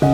Do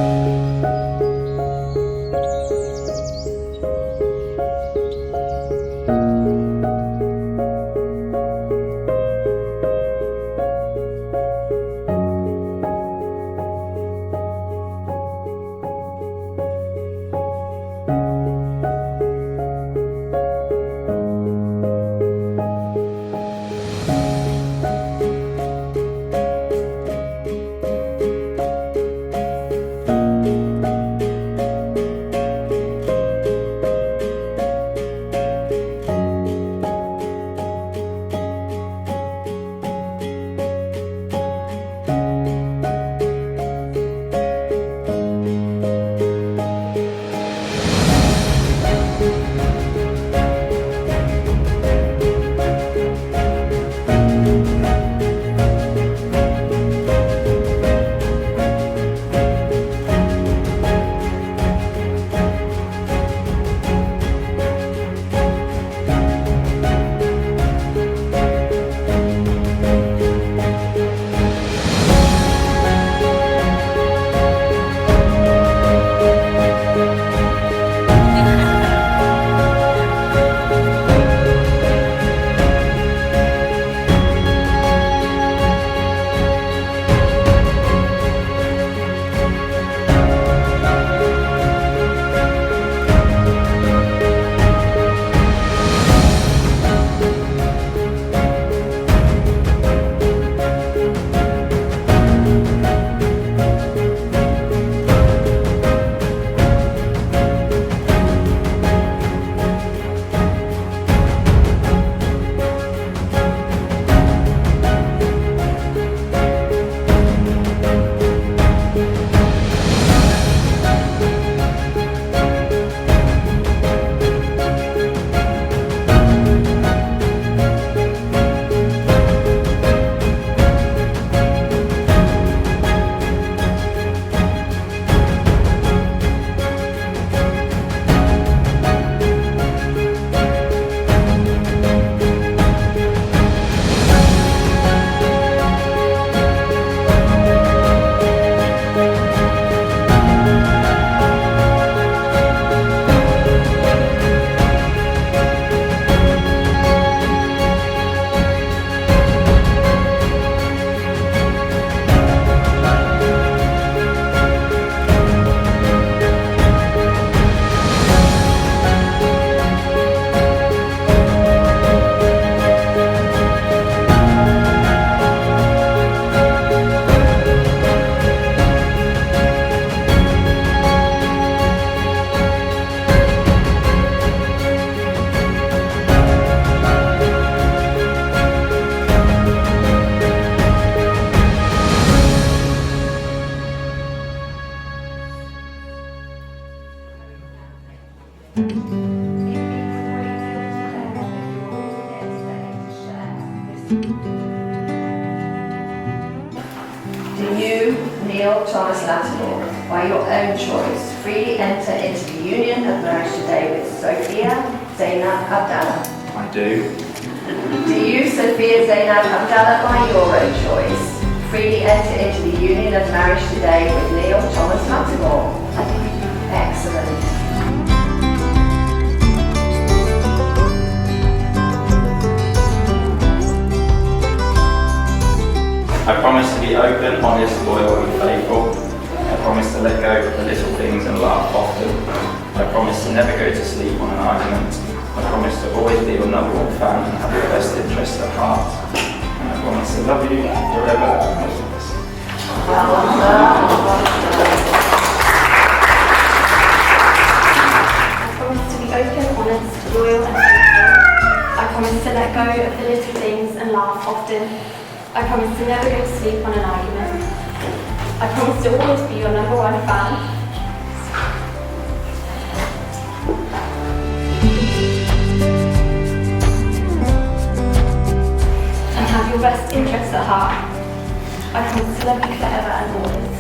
you, Neal Thomas Lattimore, by your own choice, freely enter into the union of marriage today with Sophia Zainab Abdallah? I do. Do you, Sophia Zainab Abdallah, by your own choice, freely enter into the union of marriage today with Neal Thomas Lattimore? I do. Excellent. I promise to be open, honest, loyal and faithful. I promise to let go of the little things and laugh often. I promise to never go to sleep on an argument. I promise to always be your number one fan and have your best interests at heart. And I promise to love you forever and always. I promise to be open, honest, loyal and faithful. I promise to let go of the little things and laugh often. I promise to never go to sleep on an argument. I promise to always be your number one fan. And have your best interests at heart. I promise to love you forever and always.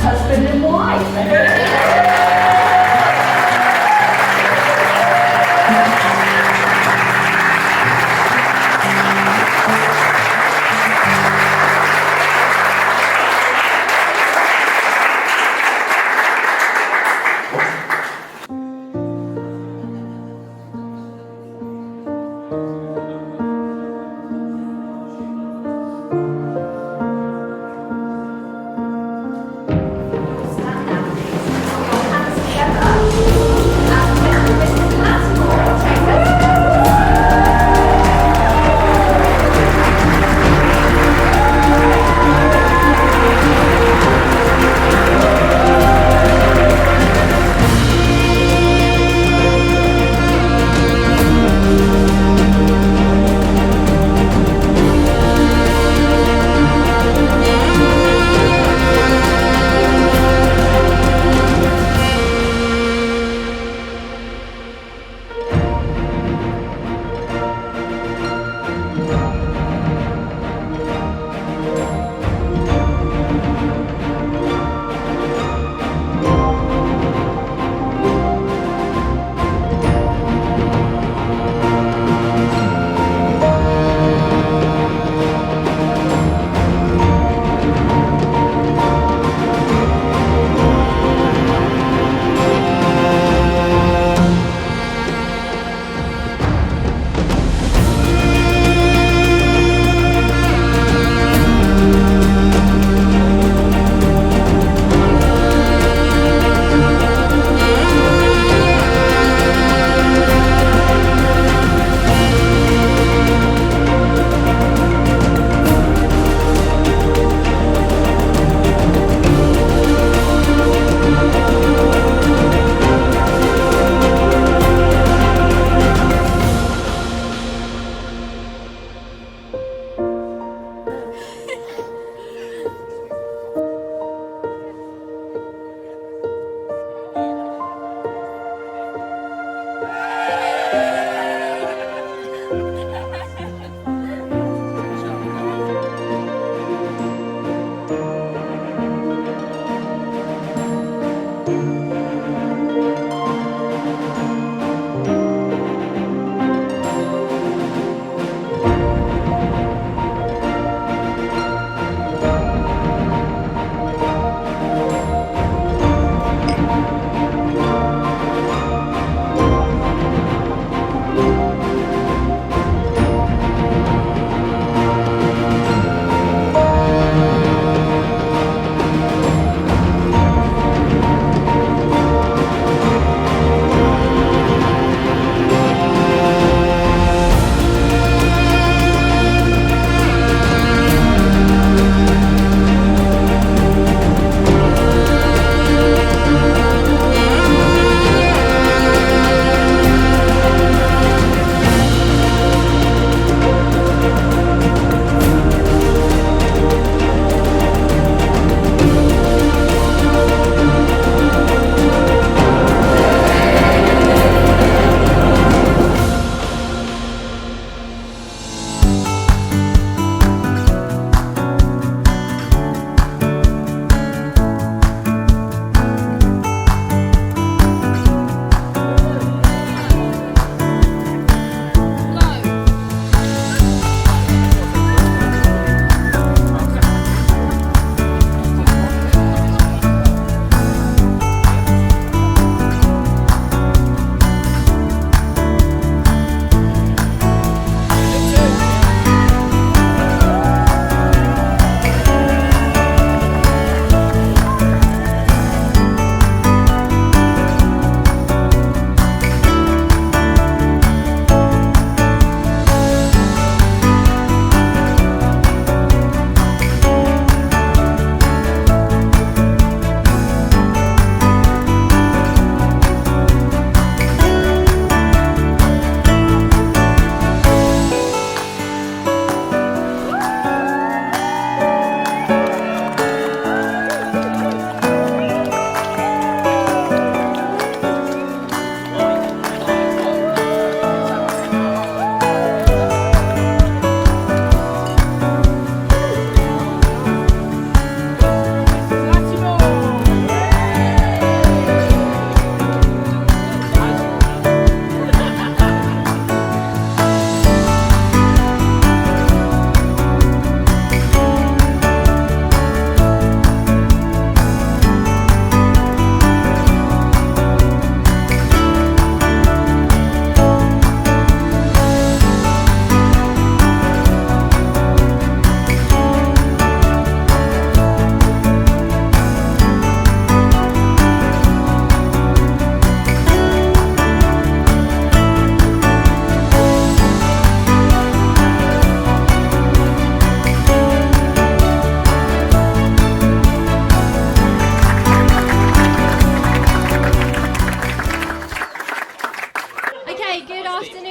Husband and wife. Stand now, please. Put your hands together. And Mrs. Lattimore, take us.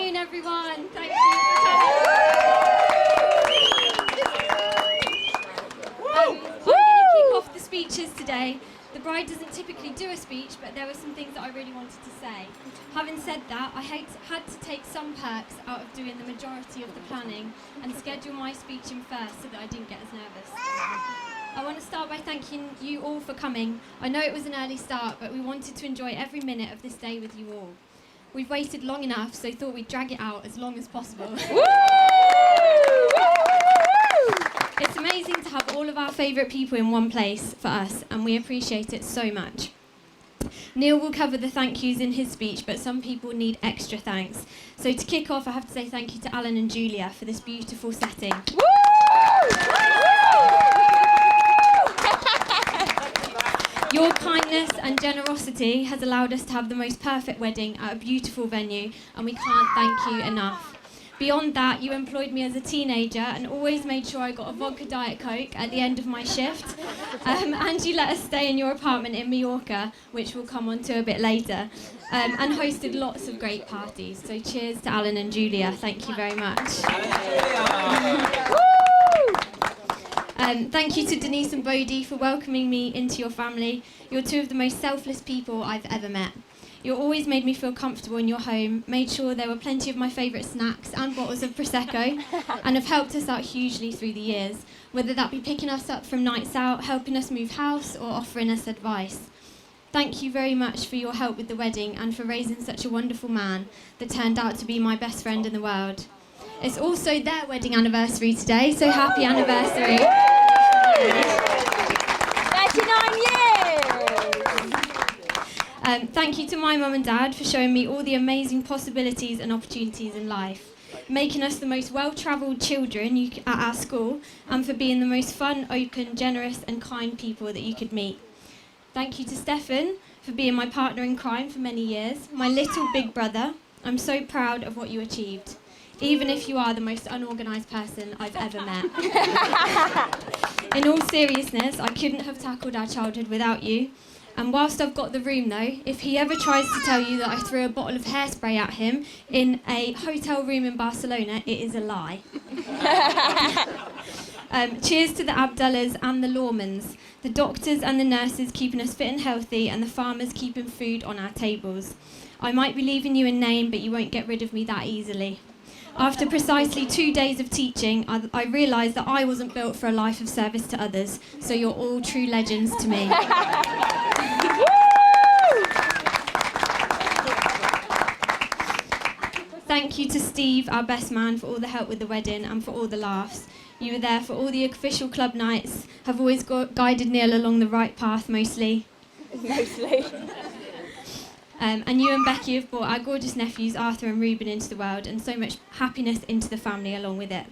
afternoon, everyone. Thank you for coming. I'm going to kick off the speeches today. The bride doesn't typically do a speech, but there were some things that I really wanted to say. Having said that, I had to take some perks out of doing the majority of the planning and schedule my speech in first so that I didn't get as nervous. I want to start by thanking you all for coming. I know it was an early start, but we wanted to enjoy every minute of this day with you all. We've waited long enough, so thought we'd drag it out as long as possible. It's amazing to have all of our favourite people in one place for us, and we appreciate it so much. Neal will cover the thank yous in his speech, but some people need extra thanks. So to kick off, I have to say thank you to Alan and Julia for this beautiful setting. Your kindness and generosity has allowed us to have the most perfect wedding at a beautiful venue, and we can't thank you enough. Beyond that, you employed me as a teenager and always made sure I got a vodka Diet Coke at the end of my shift. And you let us stay in your apartment in Mallorca, which we'll come on to a bit later, and hosted lots of great parties. So cheers to Alan and Julia. Thank you very much. Thank you to Denise and Bodie for welcoming me into your family. You're two of the most selfless people I've ever met. You always made me feel comfortable in your home, made sure there were plenty of my favourite snacks and bottles of Prosecco, and have helped us out hugely through the years, whether that be picking us up from nights out, helping us move house, or offering us advice. Thank you very much for your help with the wedding and for raising such a wonderful man that turned out to be my best friend in the world. It's also their wedding anniversary today, so happy anniversary. 39 years! Thank you to my mum and dad for showing me all the amazing possibilities and opportunities in life, making us the most well-travelled children at our school, and for being the most fun, open, generous and kind people that you could meet. Thank you to Stefan for being my partner in crime for many years, my little big brother. I'm so proud of what you achieved, even if you are the most unorganised person I've ever met. In all seriousness, I couldn't have tackled our childhood without you. And whilst I've got the room though, if he ever tries to tell you that I threw a bottle of hairspray at him in a hotel room in Barcelona, it is a lie. Cheers to the Abdullahs and the Lawmans, the doctors and the nurses keeping us fit and healthy, and the farmers keeping food on our tables. I might be leaving you in name, but you won't get rid of me that easily. After precisely 2 days of teaching, I realised that I wasn't built for a life of service to others, so you're all true legends to me. Thank you to Steve, our best man, for all the help with the wedding and for all the laughs. You were there for all the official club nights, have always guided Neal along the right path mostly. And you and Becky have brought our gorgeous nephews Arthur and Reuben into the world, and so much happiness into the family along with it.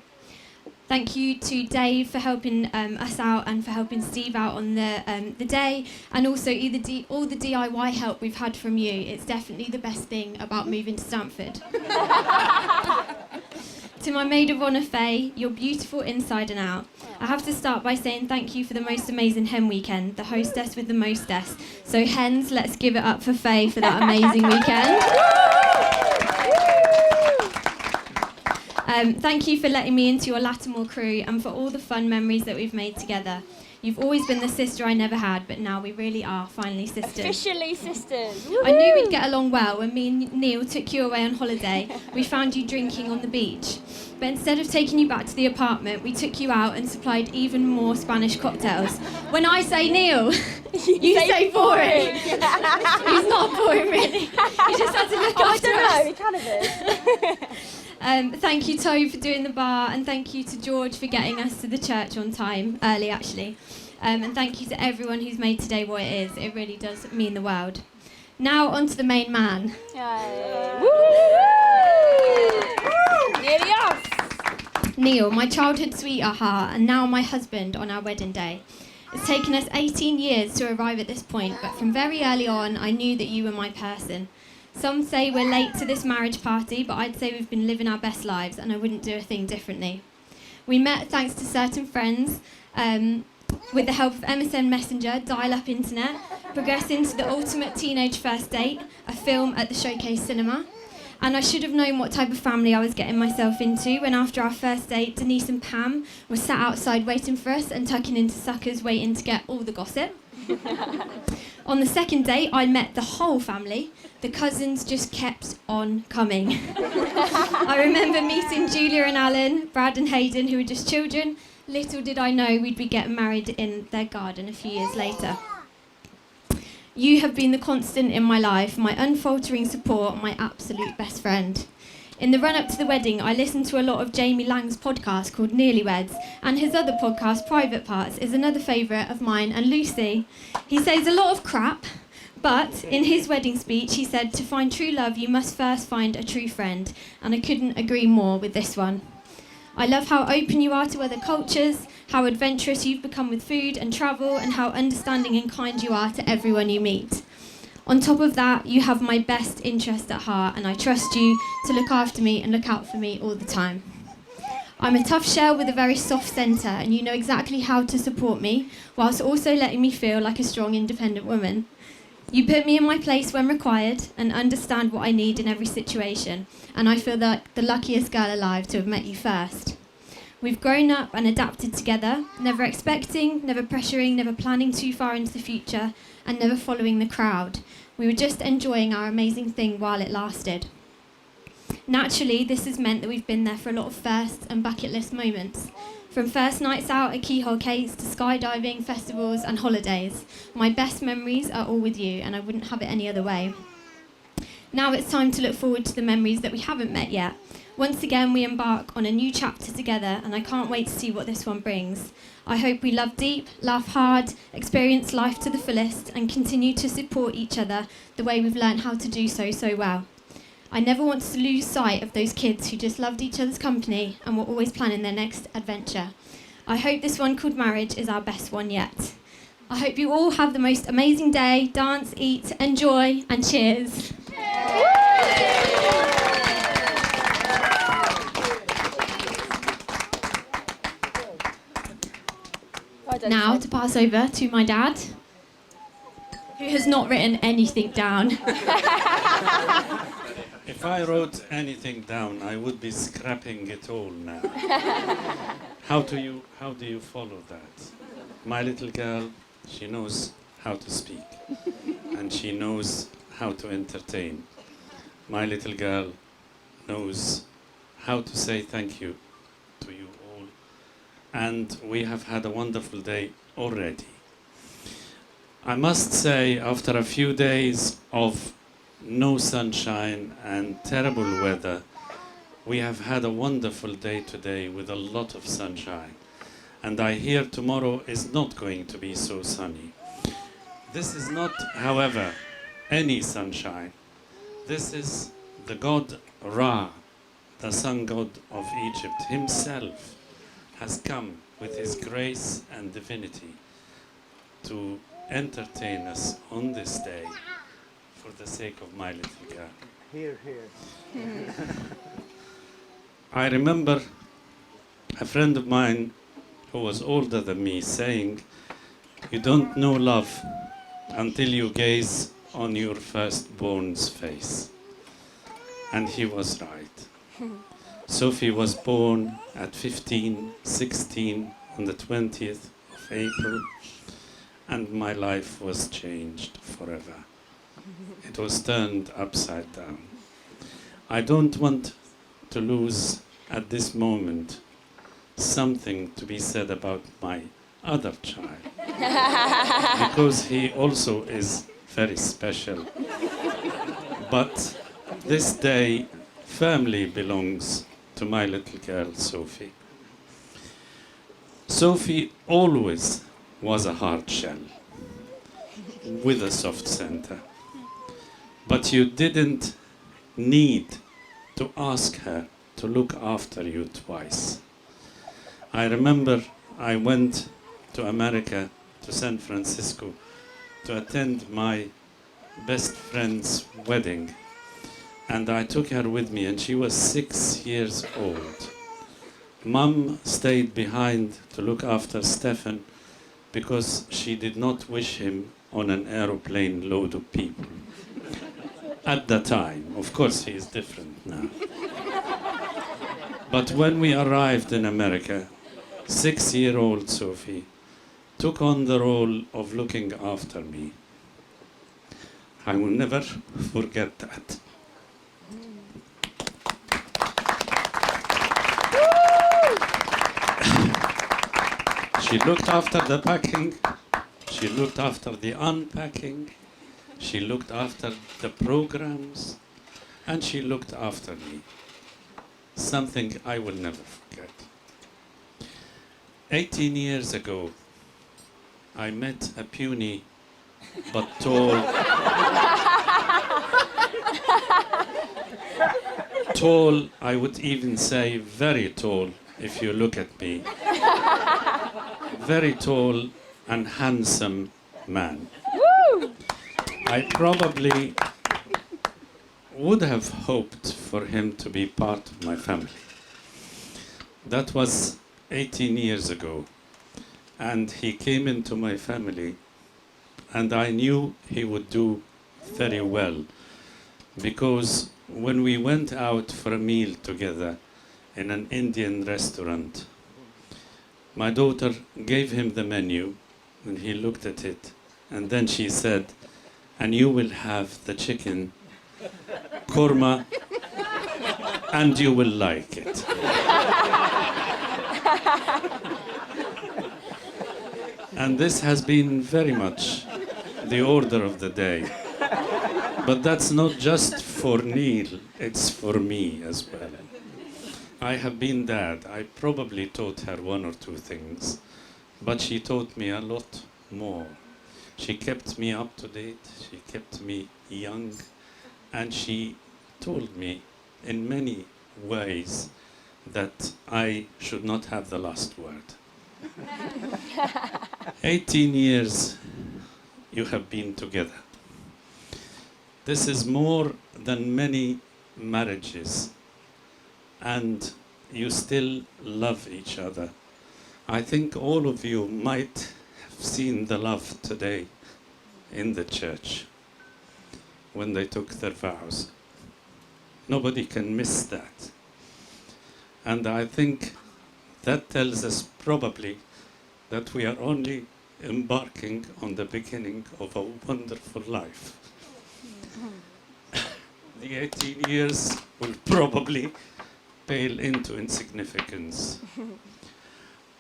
Thank you to Dave for helping us out and for helping Steve out on the day, and also all the DIY help we've had from you. It's definitely the best thing about moving to Stamford. To my maid of honour, Faye, you're beautiful inside and out. I have to start by saying thank you for the most amazing hen weekend, the hostess with the mostess. So hens, let's give it up for Faye for that amazing weekend. Thank you for letting me into your Lattimore crew and for all the fun memories that we've made together. You've always been the sister I never had, but now we really are finally sisters. Officially sisters. I knew we'd get along well when me and Neal took you away on holiday. We found you drinking on the beach. But instead of taking you back to the apartment, we took you out and supplied even more Spanish cocktails. When I say Neal, you say boring. He's not boring, really. He just had to look after us. I don't know, he kind of is. Thank you, Toe, for doing the bar, and thank you to George for getting us to the church on time, early actually. And thank you to everyone who's made today what it is. It really does mean the world. Now on to the main man. Nearly off. Neal, my childhood sweetheart, and now my husband on our wedding day. It's taken us 18 years to arrive at this point, but from very early on, I knew that you were my person. Some say we're late to this marriage party, but I'd say we've been living our best lives, and I wouldn't do a thing differently. We met thanks to certain friends, with the help of MSN Messenger, dial-up internet, progressing to the ultimate teenage first date, a film at the Showcase Cinema. And I should have known what type of family I was getting myself into when after our first date, Denise and Pam were sat outside waiting for us and tucking into suckers waiting to get all the gossip. On the second date, I met the whole family. The cousins just kept on coming. I remember meeting Julia and Alan, Brad and Hayden, who were just children. Little did I know we'd be getting married in their garden a few years later. You have been the constant in my life, my unfaltering support, my absolute best friend. In the run-up to the wedding, I listened to a lot of Jamie Lang's podcast called Nearly Weds, and his other podcast, Private Parts, is another favourite of mine and Lucy. He says a lot of crap, but in his wedding speech, he said, to find true love, you must first find a true friend, and I couldn't agree more with this one. I love how open you are to other cultures, how adventurous you've become with food and travel, and how understanding and kind you are to everyone you meet. On top of that, you have my best interest at heart, and I trust you to look after me and look out for me all the time. I'm a tough shell with a very soft centre, and you know exactly how to support me, whilst also letting me feel like a strong, independent woman. You put me in my place when required and understand what I need in every situation, and I feel like the luckiest girl alive to have met you first. We've grown up and adapted together, never expecting, never pressuring, never planning too far into the future, and never following the crowd. We were just enjoying our amazing thing while it lasted. Naturally, this has meant that we've been there for a lot of first and bucket list moments. From first nights out at Keyhole Cates to skydiving, festivals and holidays. My best memories are all with you, and I wouldn't have it any other way. Now it's time to look forward to the memories that we haven't met yet. Once again, we embark on a new chapter together, and I can't wait to see what this one brings. I hope we love deep, laugh hard, experience life to the fullest, and continue to support each other the way we've learned how to do so well. I never want to lose sight of those kids who just loved each other's company and were always planning their next adventure. I hope this one called marriage is our best one yet. I hope you all have the most amazing day, dance, eat, enjoy, and cheers. Now to pass over to my dad, who has not written anything down. If I wrote anything down, I would be scrapping it all now. How do you follow that? My little girl, she knows how to speak, and she knows how to entertain. My little girl knows how to say thank you to you all, and we have had a wonderful day already. I must say, after a few days of no sunshine and terrible weather, we have had a wonderful day today with a lot of sunshine, and I hear tomorrow is not going to be so sunny. This is not, however, any sunshine. This is the god Ra, the sun god of Egypt himself, has come with his grace and divinity to entertain us on this day for the sake of my little girl. Here, here. I remember a friend of mine who was older than me saying, "You don't know love until you gaze on your firstborn's face." And he was right. Sophie was born at 15, 16 on the 20th of April, and my life was changed forever. It was turned upside down. I don't want to lose at this moment something to be said about my other child, because he also is very special. But this day firmly belongs to my little girl, Sophie. Sophie always was a hard shell with a soft center. But you didn't need to ask her to look after you twice. I remember I went to America, to San Francisco, to attend my best friend's wedding. And I took her with me, and she was 6 years old. Mom stayed behind to look after Stefan because she did not wish him on an aeroplane load of people. At the time. Of course, he is different now. But when we arrived in America, 6-year-old Sophie took on the role of looking after me. I will never forget that. She looked after the packing, she looked after the unpacking, she looked after the programs, and she looked after me. Something I will never forget. 18 years ago, I met a puny but tall, I would even say very tall if you look at me. Very tall and handsome man. Woo! I probably would have hoped for him to be part of my family. That was 18 years ago, and he came into my family, and I knew he would do very well, because when we went out for a meal together in an Indian restaurant, my daughter gave him the menu, and he looked at it, and then she said, "And you will have the chicken korma, and you will like it." And this has been very much the order of the day. But that's not just for Neal, it's for me as well. I have been dad. I probably taught her 1 or 2 things, but she taught me a lot more. She kept me up to date, she kept me young, and she told me in many ways that I should not have the last word. 18 years you have been together. This is more than many marriages, and you still love each other. I think all of you might have seen the love today in the church when they took their vows. Nobody can miss that. And I think that tells us probably that we are only embarking on the beginning of a wonderful life. The 18 years will probably pale into insignificance.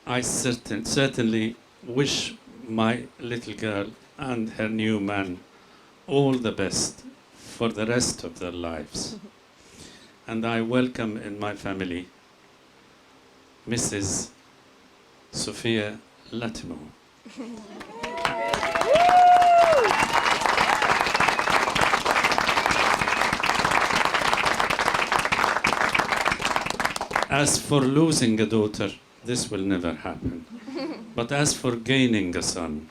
I certainly wish my little girl and her new man all the best for the rest of their lives. And I welcome in my family Mrs. Sophia Lattimore. As for losing a daughter, this will never happen. But as for gaining a son,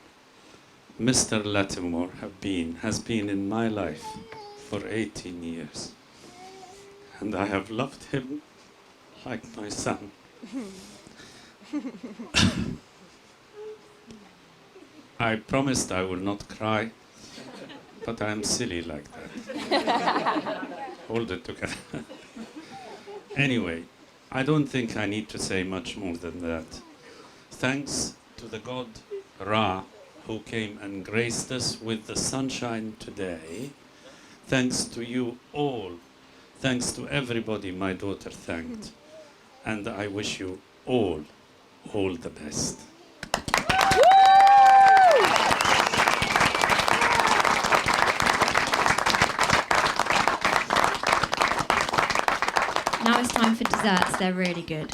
Mr. Lattimore has been in my life for 18 years. And I have loved him like my son. I promised I will not cry, but I am silly like that. Hold it together. Anyway, I don't think I need to say much more than that. Thanks to the God Ra, who came and graced us with the sunshine today. Thanks to you all. Thanks to everybody my daughter thanked. And I wish you all the best. Now it's time for desserts. They're really good.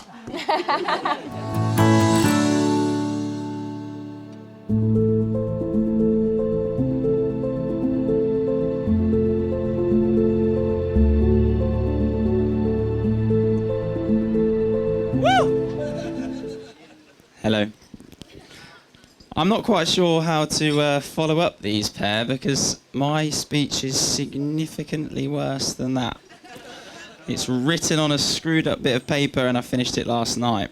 Hello. I'm not quite sure how to follow up these pair because my speech is significantly worse than that. It's written on a screwed up bit of paper and I finished it last night.